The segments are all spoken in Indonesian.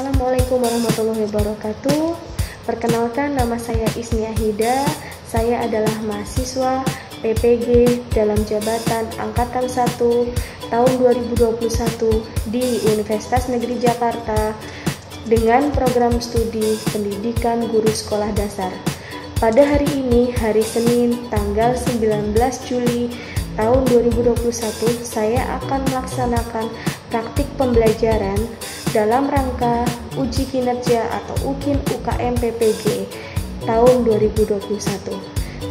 Assalamualaikum warahmatullahi wabarakatuh. Perkenalkan, nama saya Ismi Ahida. Saya adalah mahasiswa PPG dalam jabatan Angkatan 1 tahun 2021 di Universitas Negeri Jakarta dengan program studi Pendidikan Guru Sekolah Dasar. Pada hari ini, hari Senin, tanggal 19 Juli tahun 2021, saya akan melaksanakan praktik pembelajaran dalam rangka uji kinerja atau UKIN UKM PPG tahun 2021.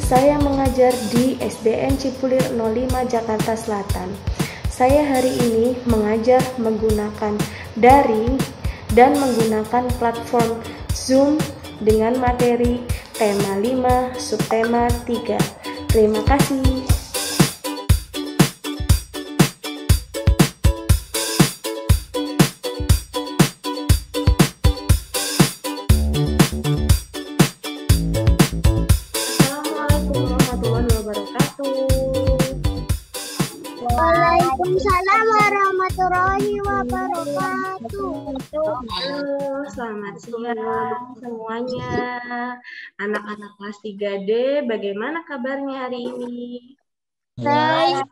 Saya mengajar di SDN Cipulir 05 Jakarta Selatan. Saya hari ini mengajar menggunakan daring dan menggunakan platform Zoom dengan materi tema 5, subtema 3. Terima kasih. Waalaikumsalam warahmatullahi wabarakatuh. Halo, selamat siang semuanya. Anak-anak kelas 3D, bagaimana kabarnya hari ini? Baik.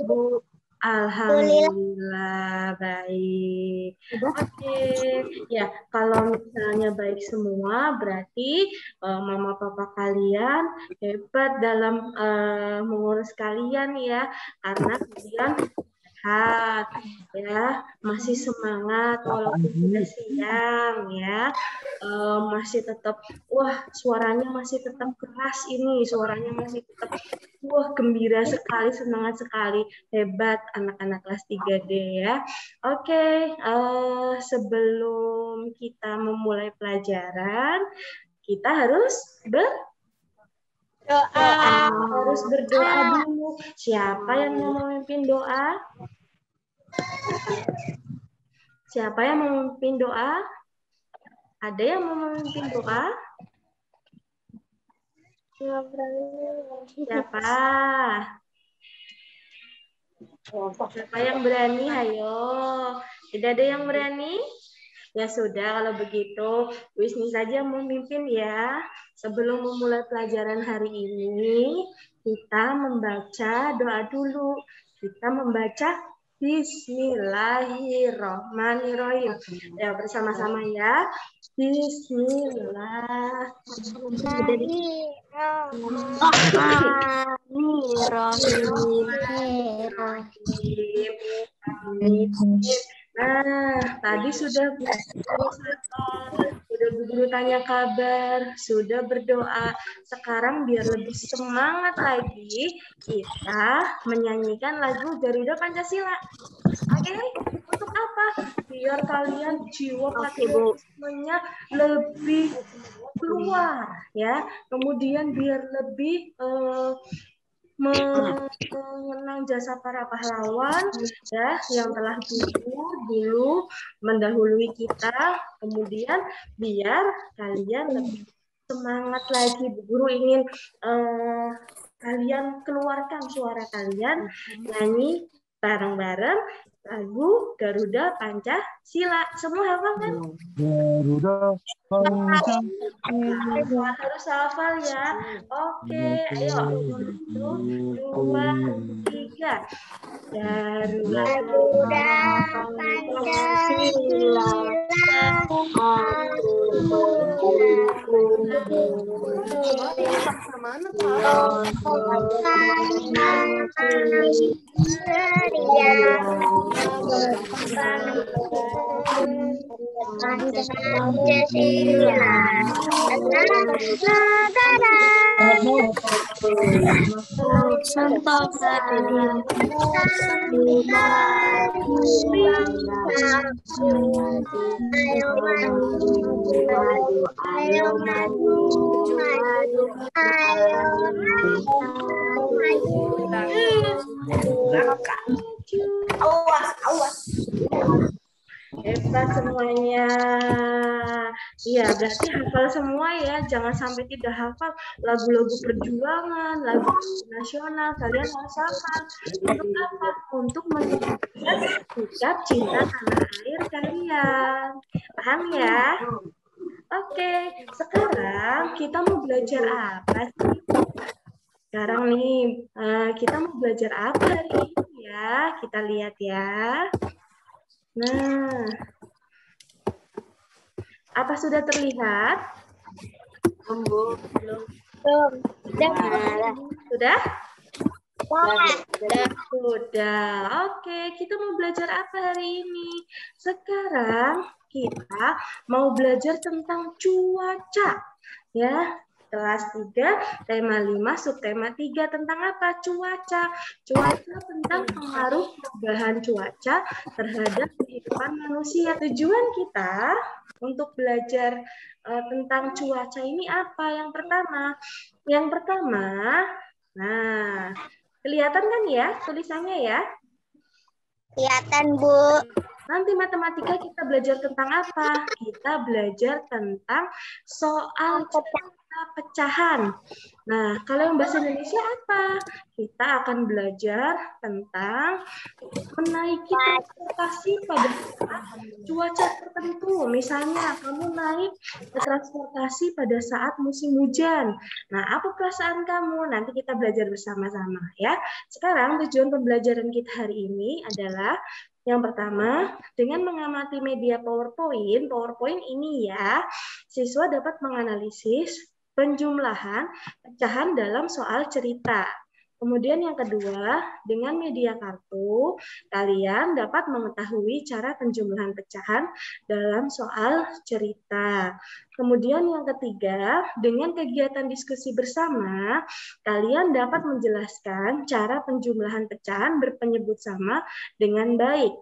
Bu, alhamdulillah baik. Oke, ya kalau misalnya baik semua, berarti mama papa kalian hebat dalam mengurus kalian ya, karena kalian sehat ya, masih semangat walaupun sudah siang ya, masih tetap suaranya masih tetap keras ini, suaranya masih tetap gembira sekali, semangat sekali, hebat anak-anak kelas 3D ya. Oke, sebelum kita memulai pelajaran, kita harus berdoa dulu. Siapa yang mau memimpin doa? Siapa yang mau memimpin doa? Ada yang mau memimpin doa? Siapa? Siapa yang berani? Ayo. Tidak ada yang berani? Ya sudah, kalau begitu Wisni saja memimpin ya. Sebelum memulai pelajaran hari ini, kita membaca doa dulu. Kita membaca Bismillahirrahmanirrahim. Ya, bersama-sama ya. Bismillahirrahmanirrahim. Nah, tadi sudah guru tanya kabar, sudah berdoa. Sekarang biar lebih semangat lagi, kita menyanyikan lagu Garuda Pancasila. Oke, untuk apa? Biar kalian jiwa patriotismenya lebih keluar, ya. Kemudian biar lebih mengenang jasa para pahlawan ya yang telah gugur dulu mendahului kita, kemudian biar kalian lebih semangat lagi. Bu Guru ingin kalian keluarkan suara kalian, nyanyi bareng-bareng lagu Garuda Pancasila. Semua hafal kan? Garuda Pancasila. Harus hafal ya. Oke, ayo. 1, 2, 3. Garuda Pancasila. Hebat semuanya. Iya, berarti hafal semua ya. Jangan sampai tidak hafal lagu-lagu perjuangan, lagu nasional. Kalian harus hafal. Untuk apa? Untuk menunjukkan ucap cinta tanah air kalian. Paham ya? Oke, sekarang kita mau belajar apa sih? Sekarang nih, kita mau belajar apa hari ini ya? Kita lihat ya. Nah, apa sudah terlihat? Belum. Sudah? Sudah. Oke, kita mau belajar apa hari ini? Sekarang kita mau belajar tentang cuaca. Ya, kelas 3, tema 5, subtema 3 tentang apa? Cuaca. Cuaca tentang pengaruh perubahan cuaca terhadap kehidupan manusia. Tujuan kita untuk belajar tentang cuaca ini apa? Yang pertama, nah, kelihatan kan ya tulisannya ya? Kelihatan, Bu. Nanti matematika kita belajar tentang apa? Kita belajar tentang soal cerita pecahan. Nah, kalau yang bahasa Indonesia apa? Kita akan belajar tentang menaiki transportasi pada saat cuaca tertentu. Misalnya, kamu naik ke transportasi pada saat musim hujan. Nah, apa perasaan kamu? Nanti kita belajar bersama-sama ya. Sekarang tujuan pembelajaran kita hari ini adalah yang pertama, dengan mengamati media PowerPoint ini ya, siswa dapat menganalisis penjumlahan pecahan dalam soal cerita. Kemudian yang kedua, dengan media kartu, kalian dapat mengetahui cara penjumlahan pecahan dalam soal cerita. Kemudian yang ketiga, dengan kegiatan diskusi bersama, kalian dapat menjelaskan cara penjumlahan pecahan berpenyebut sama dengan baik.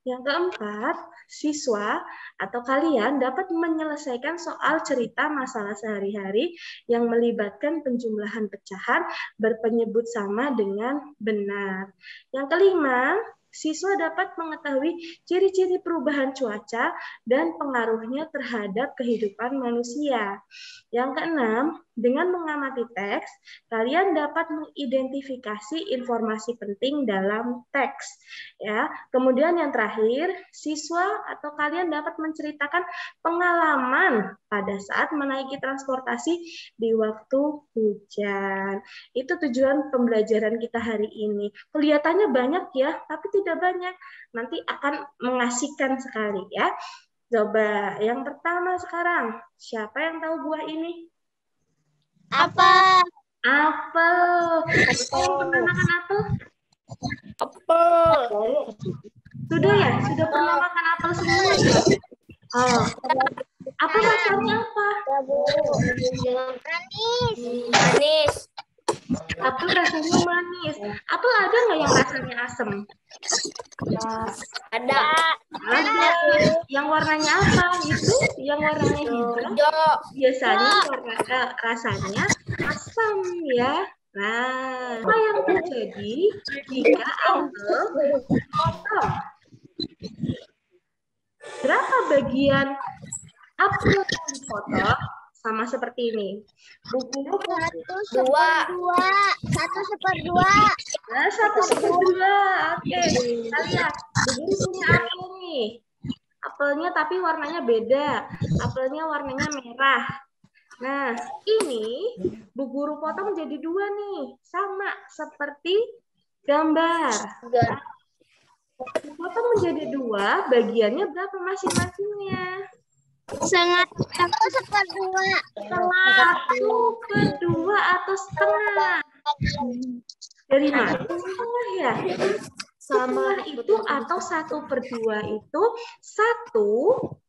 Yang keempat, siswa atau kalian dapat menyelesaikan soal cerita masalah sehari-hari yang melibatkan penjumlahan pecahan berpenyebut sama dengan benar. Yang kelima, siswa dapat mengetahui ciri-ciri perubahan cuaca dan pengaruhnya terhadap kehidupan manusia. Yang keenam, dengan mengamati teks, kalian dapat mengidentifikasi informasi penting dalam teks. Ya, kemudian yang terakhir, siswa atau kalian dapat menceritakan pengalaman pada saat menaiki transportasi di waktu hujan. Itu tujuan pembelajaran kita hari ini. Kelihatannya banyak ya, tapi tidak banyak. Nanti akan mengasihkan sekali ya. Coba yang pertama sekarang, siapa yang tahu buah ini? Apa? Apel. Yang pernah makan apel? Apel. Sudah ya? Sudah pernah makan apel semua ya? Oh. Apel rasanya apa? Manis. Apel rasanya manis. Apel ada nggak yang rasanya asam? Ada. Ada. Yang warnanya apa? Itu yang warnanya hijau. Biasanya rasanya asam ya. Nah, apa yang terjadi jika apel dipotong? Berapa bagian apel yang dipotong? Sama seperti ini. Buku 1/2. 1/2. Nah, 1/2. Oke, kita lihat. Begini punya apel nih. Apelnya tapi warnanya beda. Apelnya warnanya merah. Nah, ini Bu Guru potong jadi 2 nih. Sama seperti gambar. Nah, potong menjadi 2, bagiannya berapa masing-masingnya? 1/2. 1/2 atau setengah. Dari mana setengah ya? Setengah itu atau 1/2 itu, 1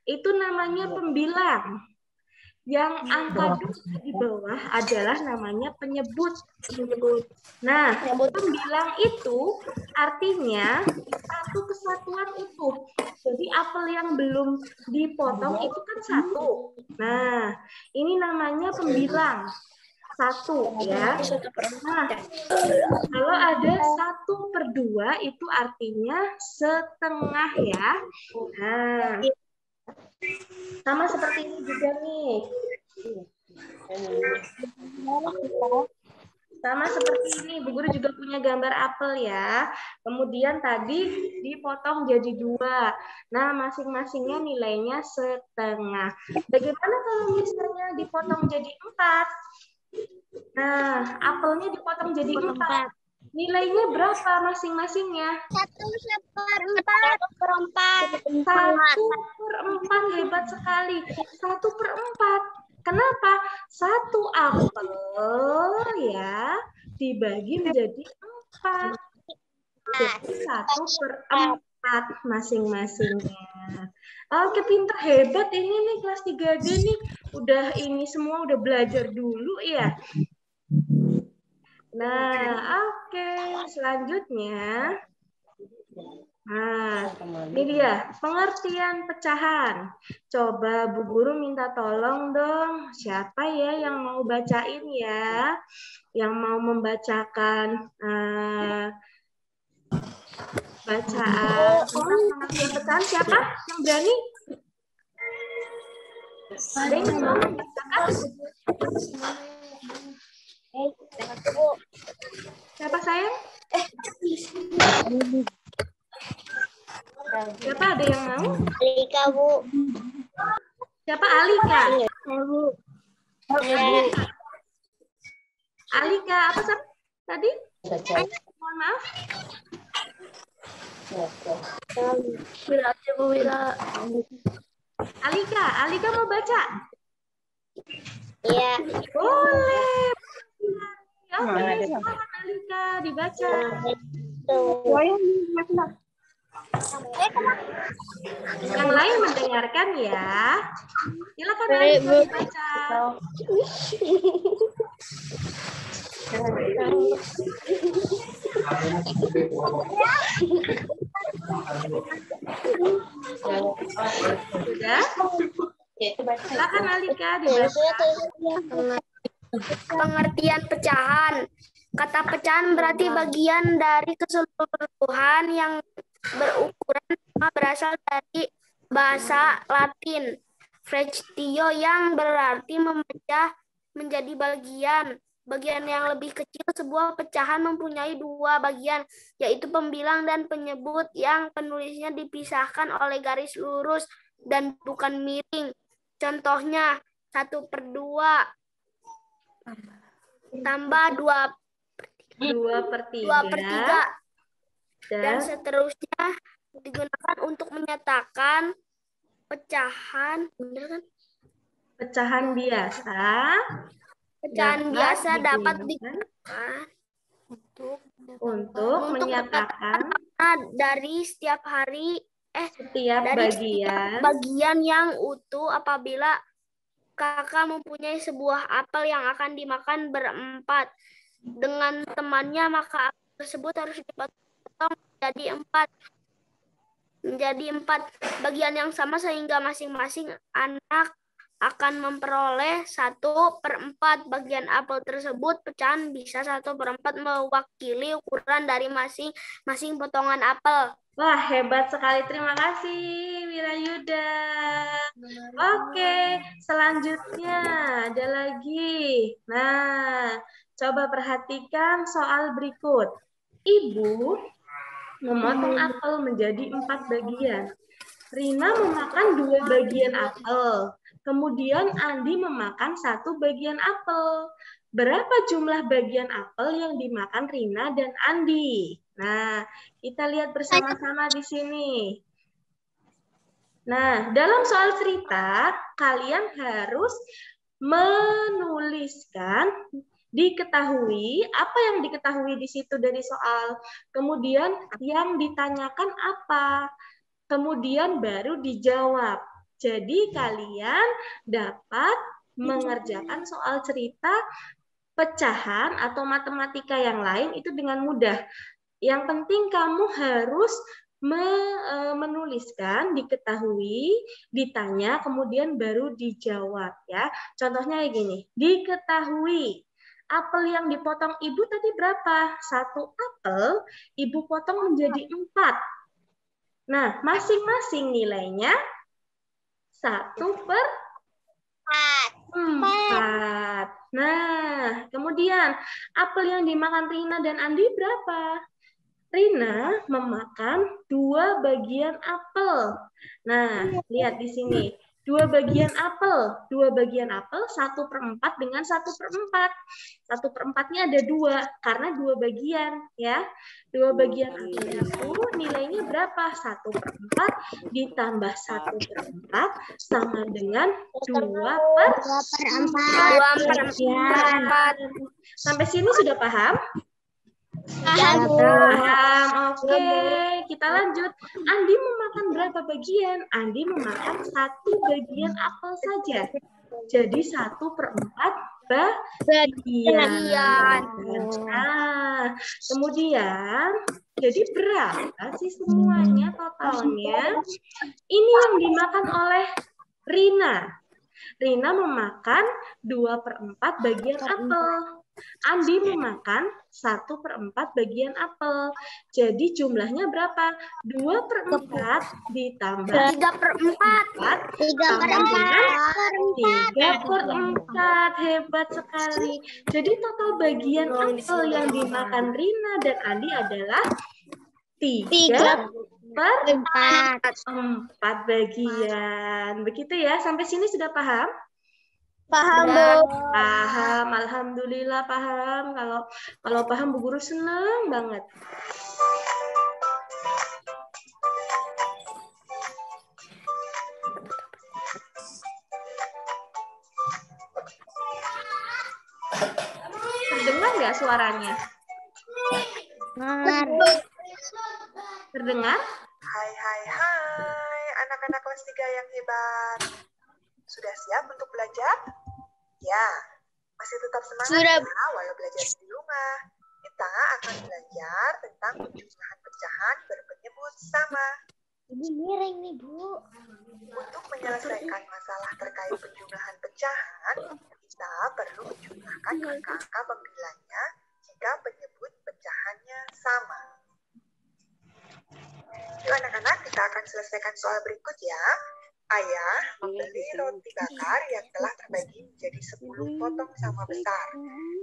itu namanya pembilang. Yang angka 2 di bawah adalah namanya penyebut. Nah, pembilang itu artinya satu kesatuan utuh. Jadi apel yang belum dipotong itu kan 1. Nah, ini namanya pembilang. 1 ya. Nah, kalau ada 1/2 itu artinya setengah ya. Nah, sama seperti ini juga nih. Sama seperti ini, Bu Guru juga punya gambar apel ya. Kemudian tadi dipotong jadi 2. Nah, masing-masingnya nilainya setengah. Bagaimana kalau misalnya dipotong jadi 4? Nah, apelnya dipotong jadi 4. Nilainya berapa masing-masingnya? 1/4. 1/4, hebat sekali. 1/4. Kenapa? 1 apel ya dibagi menjadi 4. Jadi 1/4 masing-masingnya. Oke, pintar, hebat ini nih kelas 3D nih. Udah ini semua udah belajar dulu ya. Nah, oke. Selanjutnya. Nah, ini dia pengertian pecahan. Coba Bu Guru minta tolong dong. Siapa ya yang mau bacain ya? Yang mau membacakan bacaan tentang pengertian pecahan, siapa yang berani? Ada yang mau membacakan? Siapa sayang? Siapa, ada yang mau? Alika, Bu. Siapa? Alika. Bu. Alika, apa sih tadi? Mohon maaf. Wira aja, Bu Wira. Alika mau baca? Iya. Boleh. Oke, silakan Alika dibaca. Yang lain mendengarkan ya. Silakan Alika dibaca. Sudah? Silakan Alika dibaca. Pengertian pecahan. Kata pecahan berarti bagian dari keseluruhan yang berukuran sama, berasal dari bahasa Latin fractio yang berarti memecah menjadi bagian. Bagian yang lebih kecil sebuah pecahan mempunyai 2 bagian, yaitu pembilang dan penyebut yang penulisnya dipisahkan oleh garis lurus dan bukan miring. Contohnya 1/2 tambah 2/3 dan seterusnya digunakan untuk menyatakan pecahan, benar kan? Pecahan biasa. Pecahan biasa dapat digunakan untuk menyatakan dari setiap hari setiap bagian yang utuh apabila kakak mempunyai sebuah apel yang akan dimakan berempat dengan temannya, maka apel tersebut harus dipotong menjadi 4 bagian yang sama sehingga masing-masing anak akan memperoleh 1/4 bagian apel tersebut. Pecahan bisa 1/4 mewakili ukuran dari masing-masing potongan apel. Wah, hebat sekali. Terima kasih, Wirayuda. Oke, selanjutnya ada lagi. Nah, coba perhatikan soal berikut. Ibu memotong apel menjadi 4 bagian. Rina memakan 2 bagian apel. Kemudian Andi memakan 1 bagian apel. Berapa jumlah bagian apel yang dimakan Rina dan Andi? Nah, kita lihat bersama-sama di sini. Nah, dalam soal cerita, kalian harus menuliskan diketahui, apa yang diketahui di situ dari soal. Kemudian yang ditanyakan apa? Kemudian baru dijawab. Jadi kalian dapat mengerjakan soal cerita pecahan atau matematika yang lain itu dengan mudah. Yang penting kamu harus menuliskan, diketahui, ditanya, kemudian baru dijawab ya. Contohnya kayak gini, diketahui apel yang dipotong ibu tadi berapa? 1 apel ibu potong menjadi 4. Nah, masing-masing nilainya 1/4. 4. Nah, kemudian apel yang dimakan Rina dan Andi berapa? Rina memakan 2 bagian apel. Nah, lihat di sini. 2 bagian apel. 2 bagian apel 1/4 dengan 1/4. 1/4-nya ada 2 karena 2 bagian ya. 2 bagian apel itu nilainya berapa? 1/4 ditambah 1/4 sama dengan 2/4. Sampai sini sudah paham? Paham, Bu. Paham. Oke, kita lanjut. Andi memakan berapa bagian? Andi memakan 1 bagian apel saja. Jadi 1/4 bagian. Nah, kemudian jadi berapa sih semuanya totalnya? Ini yang dimakan oleh Rina. Rina memakan 2/4 bagian apel. Andi memakan 1/4 bagian apel. Jadi jumlahnya berapa? 2/4 ditambah 3/4. 3/4. Hebat sekali. Jadi total bagian apel yang dimakan Rina dan Andi adalah 3/4 bagian. Begitu ya. Sampai sini sudah paham? Paham, Bu. Paham, alhamdulillah paham. Kalau paham Bu Guru senang banget. Terdengar nggak suaranya? Terdengar? Hai, anak-anak kelas 3 yang hebat. Sudah siap untuk belajar? Ya, masih tetap semangat Sudah. ya, walau belajar di rumah. Kita akan belajar tentang penjumlahan pecahan berpenyebut sama. Ini miring nih, Bu. Untuk menyelesaikan masalah terkait penjumlahan pecahan, kita perlu menjumlahkan angka-angka pembilangnya jika penyebut pecahannya sama. Yuk anak-anak, kita akan selesaikan soal berikut ya. Ayah membeli roti bakar yang telah terbagi menjadi 10 potong sama besar.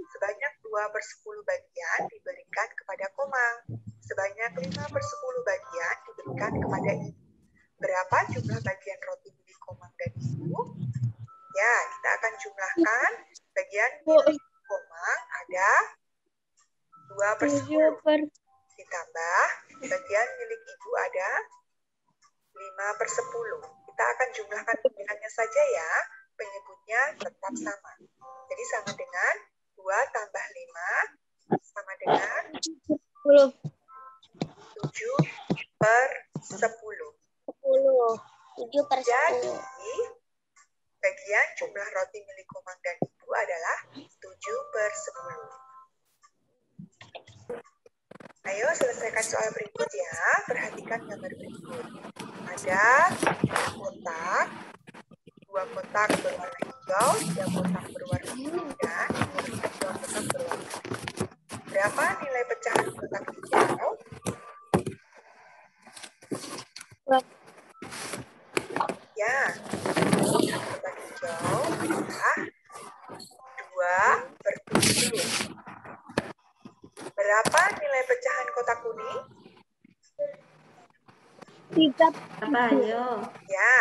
Sebanyak 2/10 bagian diberikan kepada Komang. Sebanyak 5/10 bagian diberikan kepada Ibu. Berapa jumlah bagian roti milik Komang dan Ibu? Ya, kita akan jumlahkan. Bagian milik Komang ada 2/10. Ditambah bagian milik Ibu ada 5/10. Kita akan jumlahkan pembilangnya saja ya. Penyebutnya tetap sama. Jadi sama dengan 2 tambah 5 sama dengan 7/10. 7/10. Jadi bagian jumlah roti milik Komang dan Ibu adalah 7/10. Ayo selesaikan soal berikut ya. Perhatikan gambar berikut. Ada 2 kotak. 2 kotak berwarna hijau, 3 kotak berwarna biru, dan 2 kotak berwarna biru. Berapa nilai pecahan kotak hijau? Ya, pecahan kotak hijau adalah 2/7. Berapa nilai pecahan kotak kuning? 3. Apa ayo? Ya,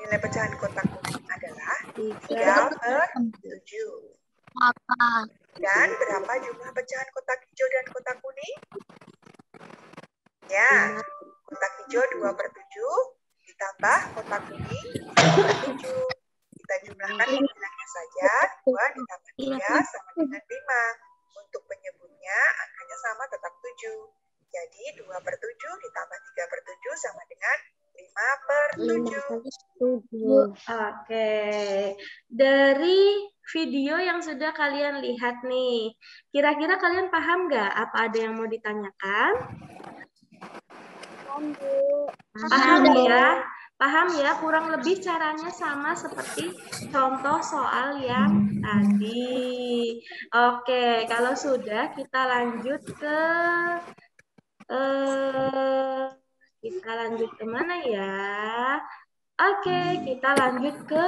nilai pecahan kotak kuning adalah 3/7. Dan berapa jumlah pecahan kotak hijau dan kotak kuning? Ya, kotak hijau 2/7 ditambah kotak kuning 2/7. Kita jumlahkan pembilangnya saja. 2 ditambah 3 sama dengan 5. Untuk penyebutnya, angkanya sama tetap 7. Jadi 2/7 ditambah 3/7 sama dengan 5/7. Oke. Dari video yang sudah kalian lihat nih, kira-kira kalian paham nggak apa ada yang mau ditanyakan? Paham ya? Paham ya? Kurang lebih caranya sama seperti contoh soal yang tadi. Oke, kalau sudah kita lanjut ke mana ya? Oke, kita lanjut ke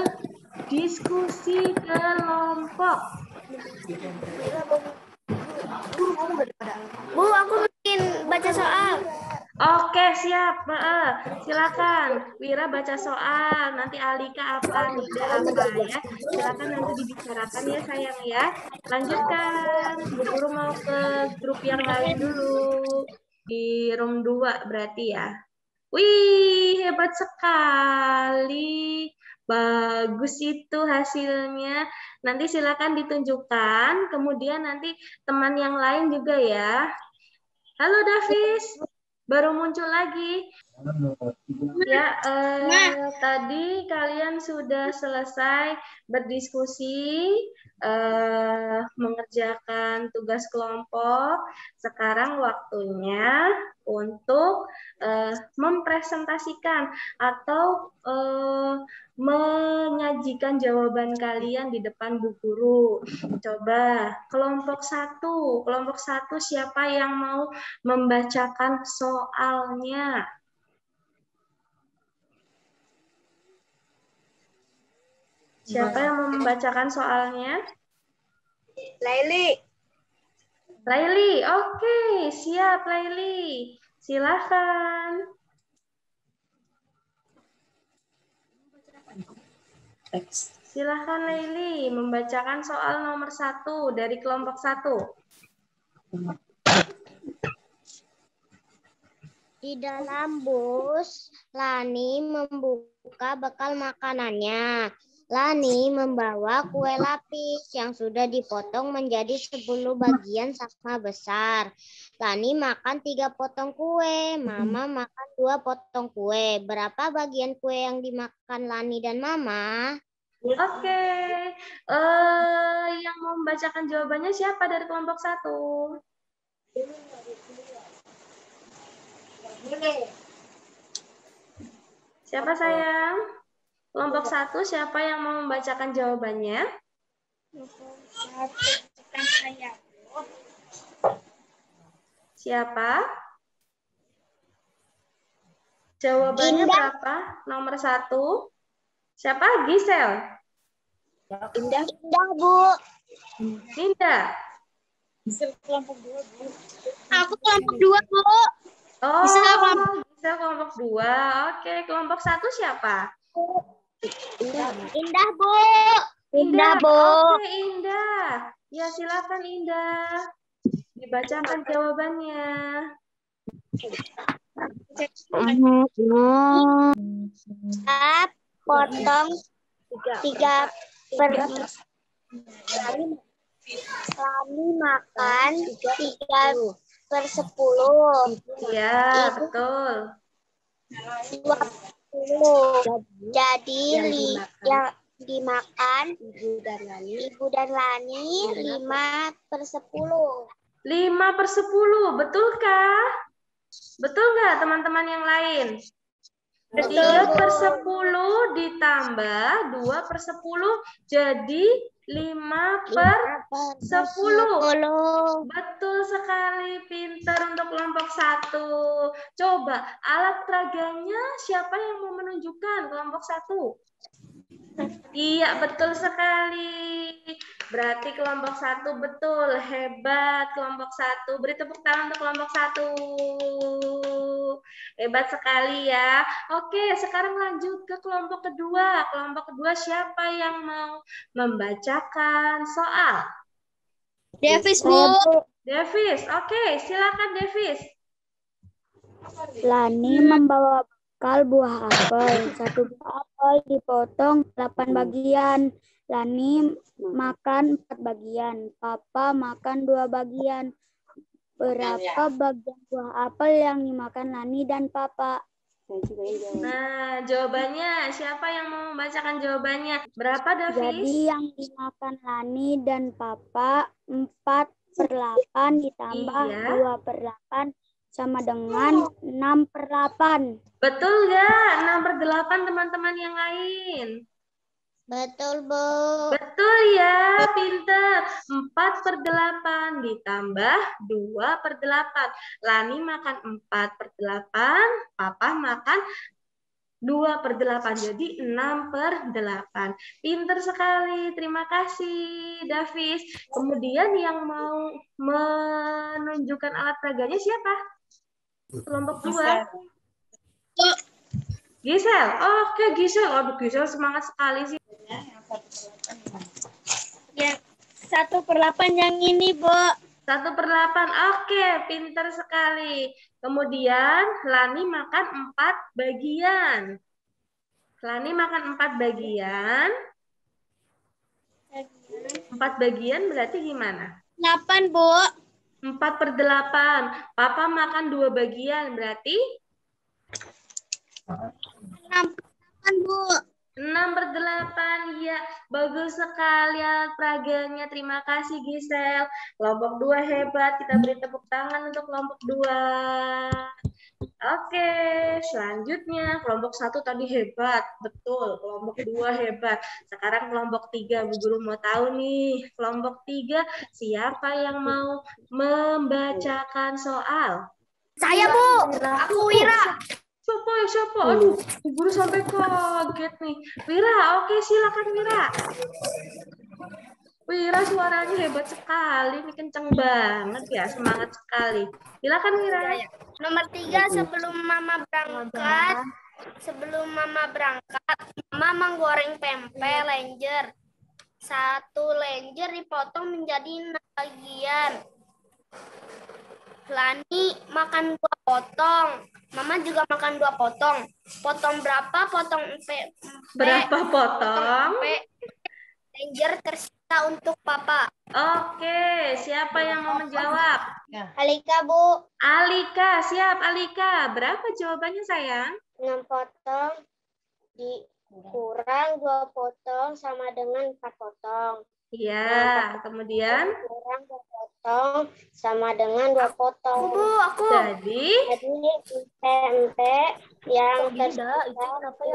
Diskusi kelompok. Bu, aku bikin baca soal. Oke, siap. Silakan. Wira baca soal. Nanti Alika apa, Nida apa ya. Silakan nanti dibicarakan ya sayang ya. Lanjutkan. Bu Guru mau ke grup yang lain dulu. Di room 2 berarti ya. Wih, hebat sekali. Bagus itu hasilnya. Nanti silakan ditunjukkan. Kemudian nanti teman yang lain juga ya. Halo Davis, baru muncul lagi. Ya, tadi kalian sudah selesai berdiskusi, mengerjakan tugas kelompok. Sekarang waktunya untuk mempresentasikan atau menyajikan jawaban kalian di depan Bu Guru. Coba kelompok satu siapa yang mau membacakan soalnya? Siapa yang mau membacakan soalnya? Laili. Laili, oke, siap Laili. Silakan. Silakan Laili, membacakan soal nomor 1 dari kelompok 1. Di dalam bus, Lani membuka bekal makanannya. Lani membawa kue lapis yang sudah dipotong menjadi 10 bagian sama besar. Lani makan 3 potong kue, Mama makan 2 potong kue. Berapa bagian kue yang dimakan Lani dan Mama? Oke, yang mau membacakan jawabannya siapa dari kelompok 1? Siapa sayang? Kelompok 1 siapa yang mau membacakan jawabannya? Siapa? Jawabannya Indah. berapa? Nomor 1. Siapa? Gisel. Indah, Bu. Indah. Aku kelompok 2, Bu. Oh, Gisel kelompok 2. Oke, kelompok 1 siapa? Indah, Bu. Indah, Bu. Oke, Indah. Ya, silakan Indah. Dibacakan jawabannya. Potong 3 per Lani makan 3 per 10. Iya, betul. 20. Jadi yang dimakan Ibu dan Lani 5 per 10. 5 per 10, betulkah? Betul nggak teman-teman yang lain? 3 per 10 ditambah 2 per 10 jadi 5 per 10. Betul sekali, pintar untuk kelompok 1. Coba alat peraganya siapa yang mau menunjukkan kelompok 1? Iya, betul sekali. Berarti kelompok 1 betul. Hebat kelompok 1. Beri tepuk tangan untuk kelompok 1. Hebat sekali ya. Oke, sekarang lanjut ke kelompok kedua. Kelompok kedua siapa yang mau membacakan soal? Davis, Bu. Davis, oke, silakan Davis. Lani membawa bekal buah apel. 1 buah apel dipotong 8 bagian. Lani makan 4 bagian. Papa makan 2 bagian. Berapa bagian buah apel yang dimakan Lani dan Papa? Nah, jawabannya siapa yang mau membacakan jawabannya? Berapa, Davis? Jadi yang dimakan Lani dan Papa 4 per 8 ditambah 2 per 8 sama dengan 6 per 8. Betul nggak? 6 per 8 teman-teman yang lain. Betul, Bu. Betul ya, pinter. 4 per 8 ditambah 2 per 8. Lani makan 4 per 8, Papa makan 2/8. Jadi 6/8. Pinter sekali. Terima kasih, Davis. Kemudian yang mau menunjukkan alat peraganya siapa? Kelompok 2. Gisel. Oke, Gisel. Aduh, Gisel semangat sekali sih. Ya, 1/8 yang ini, Bu. 1/8. Oke, pinter sekali. Kemudian Lani makan 4 bagian. Lani makan 4 bagian. 4 bagian berarti gimana? 8, Bu. 4/8. Papa makan 2 bagian berarti 6/8, Bu. 6/8. Ya, bagus sekali alat peraganya. Terima kasih, Gisel. Kelompok 2 hebat. Kita beri tepuk tangan untuk kelompok 2. Oke, selanjutnya kelompok 1 tadi hebat. Betul, kelompok 2 hebat. Sekarang kelompok 3. Bu Guru mau tahu nih, kelompok 3 siapa yang mau membacakan soal? Saya, Bu. Aku Wira. Siapa? Aduh, Bu Guru sampai kaget nih. Wira, oke, silakan Wira. Wira suaranya hebat sekali, ini kenceng banget ya, semangat sekali. Silakan Wira. Nomor 3, sebelum Mama berangkat, Mama menggoreng pempek lenjer. 1 lenjer dipotong menjadi 6 bagian. Lani makan 2 potong. Mama juga makan 2 potong. Potong berapa? Potong Berapa potong? Lenjer tersisa untuk Papa. Oke, siapa yang mau menjawab? Alika, Bu. Alika, siap Alika. Berapa jawabannya sayang? 6 potong dikurang 2 potong sama dengan 4 potong. Iya, kemudian? Kurang 2 potong sama dengan 2 potong. Jadi pempek yang tersisa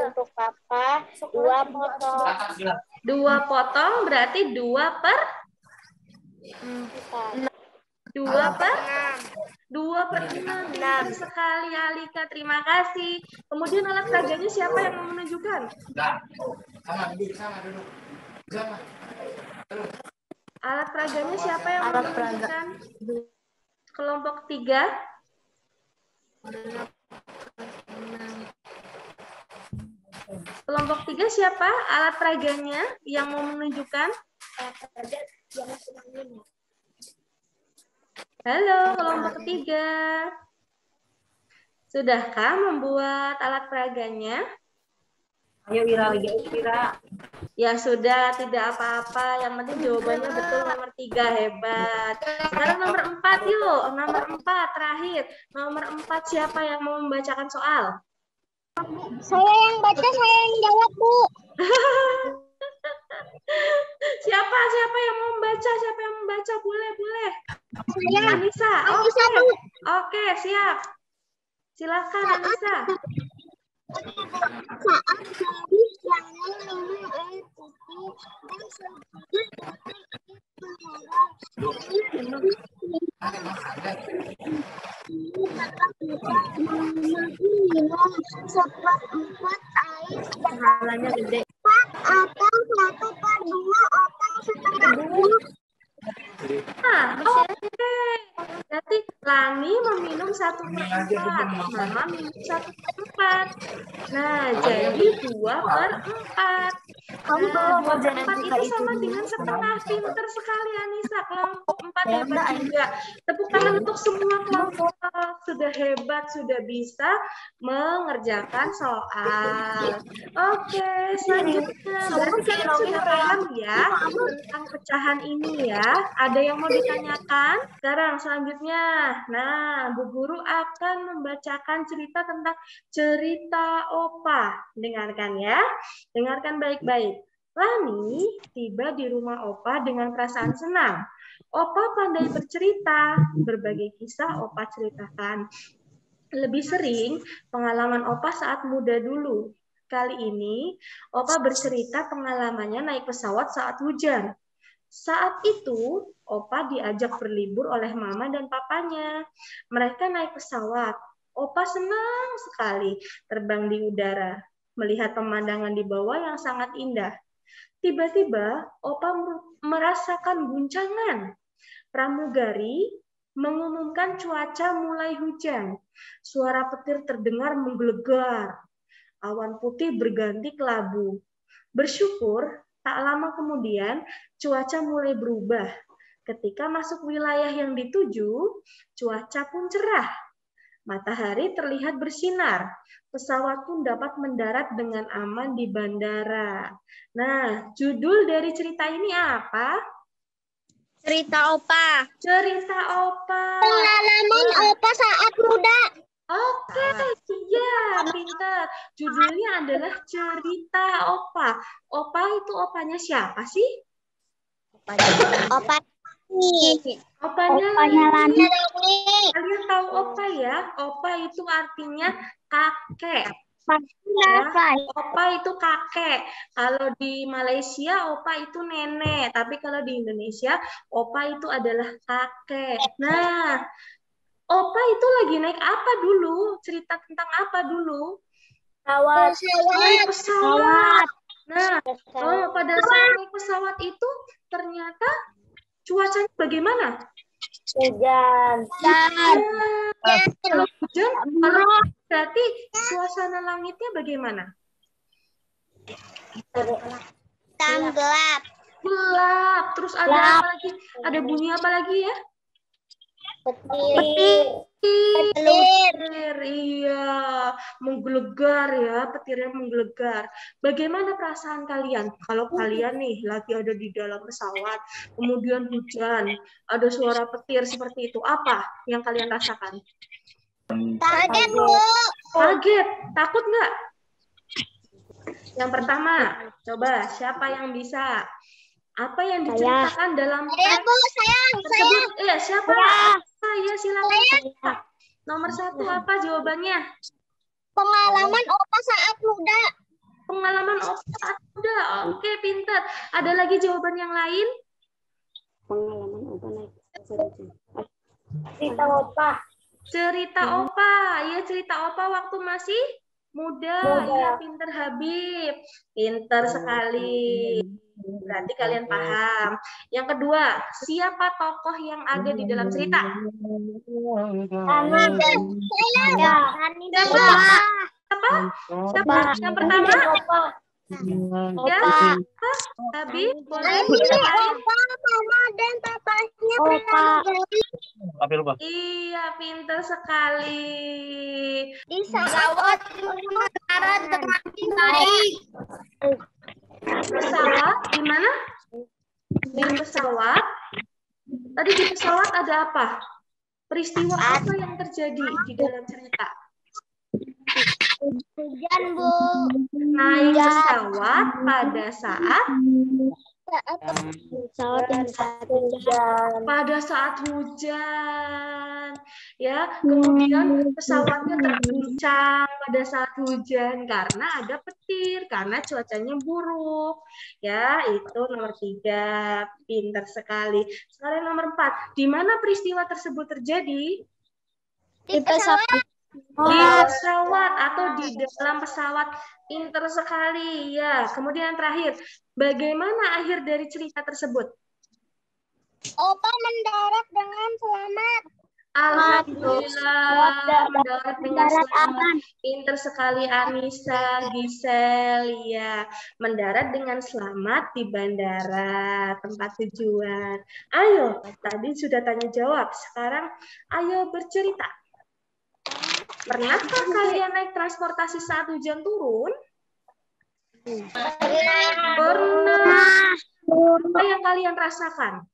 untuk Papa 2 potong. 2 potong berarti 2/6. 2/6 sekali Alika, terima kasih. Kemudian alat peraganya siapa yang mau menunjukkan? Alat peraganya siapa yang mau menunjukkan? Kelompok 3. Kelompok 3 siapa alat peraganya yang mau menunjukkan? Halo, kelompok 3. Sudahkah membuat alat peraganya? Ayo Wira, Wira. Ya sudah, tidak apa-apa. Yang penting jawabannya betul nomor 3, hebat. Sekarang nomor 4 yuk. Nomor 4 terakhir. Nomor 4 siapa yang mau membacakan soal? Saya yang baca, saya yang jawab, Bu. Siapa yang mau membaca? Siapa yang membaca? Boleh. Saya. Anissa. Anissa, Bu. Oke, siap. Silakan Anissa. Saat gadis yang minum air putih dan minum 1/4 air Halanya gede. atau 1/2 atau setengah. Oke. Berarti Lani meminum 1/4. Mama minum 1/4. Nah, jadi 2/4. Nah, 2/4 itu sama dengan setengah. Pinter sekali Anissa. Kelompok 4 hebat juga. Tepuk tangan untuk semua kelompok. Sudah hebat, sudah bisa mengerjakan soal. Oke, selanjutnya. Berarti kalian sudah paham ya tentang pecahan ini ya. Ada yang mau ditanyakan? Sekarang selanjutnya. Nah, Bu Guru akan membacakan cerita tentang cerita Opa. Dengarkan ya. Dengarkan baik-baik. Lani tiba di rumah Opa dengan perasaan senang. Opa pandai bercerita. Berbagai kisah Opa ceritakan. Lebih sering pengalaman Opa saat muda dulu. Kali ini Opa bercerita pengalamannya naik pesawat saat hujan. Saat itu Opa diajak berlibur oleh Mama dan Papanya. Mereka naik pesawat. Opa senang sekali terbang di udara. melihat pemandangan di bawah yang sangat indah. Tiba-tiba, Opa merasakan guncangan. Pramugari mengumumkan cuaca mulai hujan. Suara petir terdengar menggelegar. Awan putih berganti kelabu. Bersyukur, tak lama kemudian cuaca mulai berubah. Ketika masuk wilayah yang dituju, cuaca pun cerah. Matahari terlihat bersinar. Pesawat pun dapat mendarat dengan aman di bandara. Nah, judul dari cerita ini apa? Cerita Opa. Cerita Opa. Pengalaman Opa saat muda. Oke, iya, pintar. Judulnya adalah Cerita Opa. Opa itu opanya siapa sih? Opa. Opanya Lani. Kalian tahu Opa ya? Opa itu artinya kakek. Ya. Opa itu kakek. Kalau di Malaysia Opa itu nenek, tapi kalau di Indonesia Opa itu adalah kakek. Nah, Opa itu lagi naik apa dulu? Cerita tentang apa dulu? Naik pesawat. Nah, pada saat naik pesawat itu ternyata cuacanya bagaimana? Hujan. Kalau hujan, berarti suasana langitnya bagaimana? Gelap. Gelap. Terus ada apa lagi? Ada bunyi apa lagi ya? Petir. Iya, menggelegar ya, petirnya menggelegar. Bagaimana perasaan kalian? Kalau kalian nih lagi ada di dalam pesawat, kemudian hujan, ada suara petir seperti itu, apa yang kalian rasakan? Kaget, Bu. Kaget, takut nggak? Yang pertama, coba siapa yang bisa? Apa yang diceritakan dalam Saya, Bu, tersebut? Siapa? Saya silakan. Nomor 1 apa jawabannya? Pengalaman Opa saat muda. Pengalaman Opa saat muda. Oke, pintar. Ada lagi jawaban yang lain? Pengalaman Opa naik pesawat. Cerita Opa. Cerita Opa. Ya, cerita Opa waktu masih muda. Ya, pintar Habib. Pintar sekali. Berarti kalian paham. Yang kedua, siapa tokoh yang ada di dalam cerita? Siapa? Yang pertama? Ya, Habib, boleh? Mama dan papanya Iya, pintar sekali. di pesawat mendarat dengan baik. Pesawat di mana? Di pesawat. Tadi di pesawat ada apa? Peristiwa apa yang terjadi di dalam cerita? Hujan, Bu. Naik pesawat pada saat Pesawat yang saat hujan. pada saat hujan, ya. Kemudian pesawatnya terguncang pada saat hujan karena ada petir, karena cuacanya buruk, ya. Itu nomor 3, pintar sekali. Sekarang nomor 4, di mana peristiwa tersebut terjadi? Di pesawat. Di pesawat atau di dalam pesawat. Pintar sekali, ya. Kemudian yang terakhir, bagaimana akhir dari cerita tersebut? Opa mendarat dengan selamat. Alhamdulillah, mendarat dengan selamat. Pintar sekali Anissa, Gisel, ya. Mendarat dengan selamat di bandara tempat tujuan. Ayo, tadi sudah tanya jawab. Sekarang ayo bercerita. Pernahkah kalian naik transportasi saat hujan turun? Pernah. Apa yang kalian rasakan?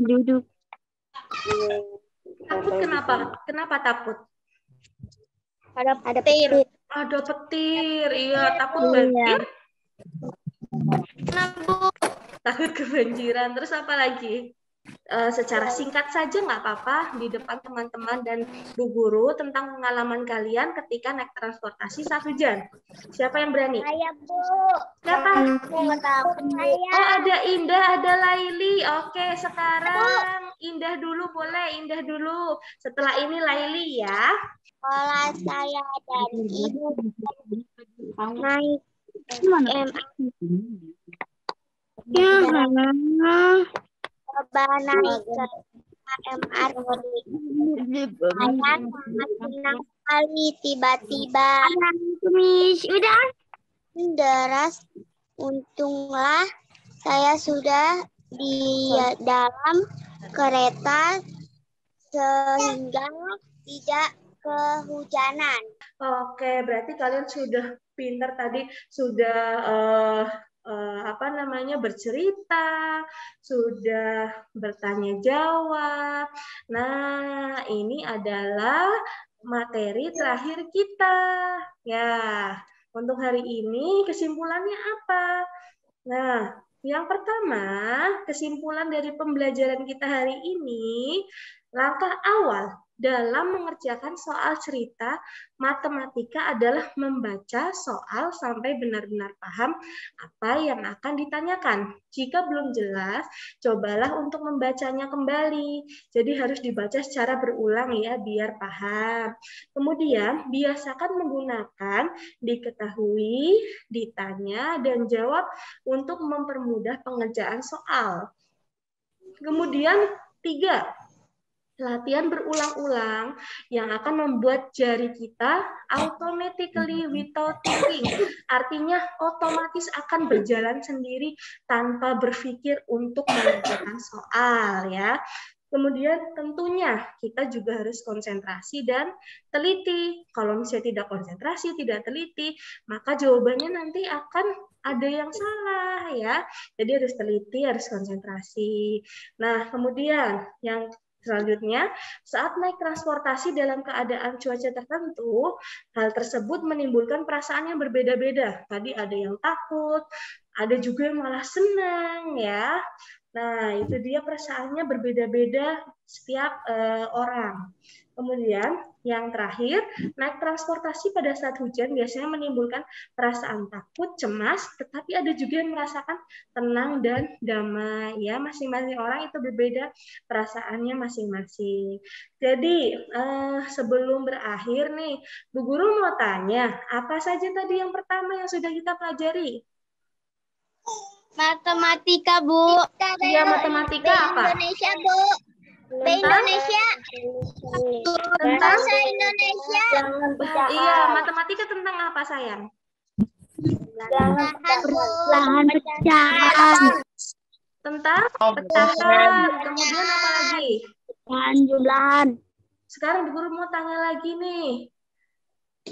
Duduk. Takut kenapa? Kenapa takut? Ada petir. Ada petir. Iya, takut banjir. Takut kebanjiran. Terus apa lagi? secara singkat saja nggak apa-apa di depan teman-teman dan Bu Guru tentang pengalaman kalian ketika naik transportasi saat hujan. Siapa yang berani? Saya, Bu. Siapa? Saya. Oh, ada Indah, ada Laili. Oke, sekarang Indah dulu boleh, Indah dulu. Setelah ini Laili ya. Sekolah saya dan ibu naik MR. Coba naik ke MR. Saya sangat senang sekali tiba-tiba deras. Untunglah saya sudah di dalam kereta sehingga tidak kehujanan. Oke, berarti kalian sudah pintar tadi, sudah bercerita, sudah bertanya jawab. Nah, ini adalah materi terakhir kita. Ya, untuk hari ini kesimpulannya apa? Nah, yang pertama, kesimpulan dari pembelajaran kita hari ini, langkah awal dalam mengerjakan soal cerita matematika adalah membaca soal sampai benar-benar paham apa yang akan ditanyakan. Jika belum jelas, cobalah untuk membacanya kembali. Jadi harus dibaca secara berulang ya, biar paham. Kemudian, biasakan menggunakan diketahui, ditanya, dan jawab untuk mempermudah pengerjaan soal. Kemudian, 3. Latihan berulang-ulang yang akan membuat jari kita automatically without thinking. Artinya otomatis akan berjalan sendiri tanpa berpikir untuk mengerjakan soal ya. Kemudian tentunya kita juga harus konsentrasi dan teliti. Kalau misalnya tidak konsentrasi, tidak teliti, maka jawabannya nanti akan ada yang salah ya. Jadi harus teliti, harus konsentrasi. Nah, kemudian yang selanjutnya, saat naik transportasi dalam keadaan cuaca tertentu, hal tersebut menimbulkan perasaan yang berbeda-beda. Tadi ada yang takut, ada juga yang malah senang ya. Nah, itu dia perasaannya berbeda-beda setiap orang. Kemudian, yang terakhir, naik transportasi pada saat hujan biasanya menimbulkan perasaan takut, cemas, tetapi ada juga yang merasakan tenang dan damai. Ya, masing-masing orang itu berbeda perasaannya masing-masing. Jadi, sebelum berakhir nih, Bu Guru mau tanya, apa saja tadi yang pertama yang sudah kita pelajari? Matematika, Bu. Iya, matematika apa? Indonesia, Bu. Indonesia. Tentang Bahasa Indonesia. Iya, matematika tentang apa, sayang? Lahan pecahan. Tentang pecahan. Kemudian apa lagi? Lahan jumlahan. Sekarang Bu Guru mau tanya lagi nih.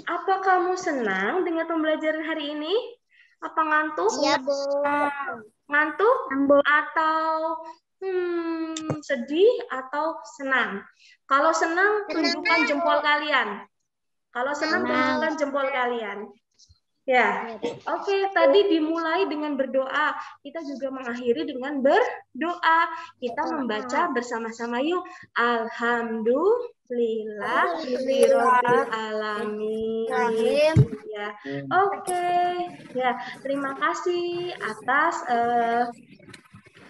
Apa kamu senang dengan pembelajaran hari ini? Apa ngantuk? Iya, Bu. Ngantuk? Atau sedih atau senang? Kalau senang, tunjukkan jempol kalian. Kalau senang, tunjukkan jempol kalian. Ya, oke. Tadi dimulai dengan berdoa. Kita juga mengakhiri dengan berdoa. Kita membaca bersama-sama yuk. Alhamdulillah, Rabbil alamin. Ya, oke. Ya, terima kasih atas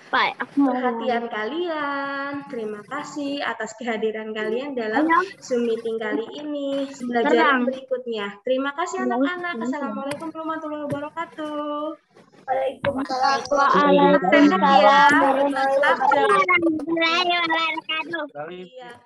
perhatian kalian. Terima kasih atas kehadiran kalian dalam Zoom meeting kali ini. Pembelajaran berikutnya. Terima kasih anak-anak. Assalamualaikum warahmatullahi wabarakatuh. Waalaikumsalam warahmatullahi wabarakatuh. Warahmatullahi wabarakatuh. Iya.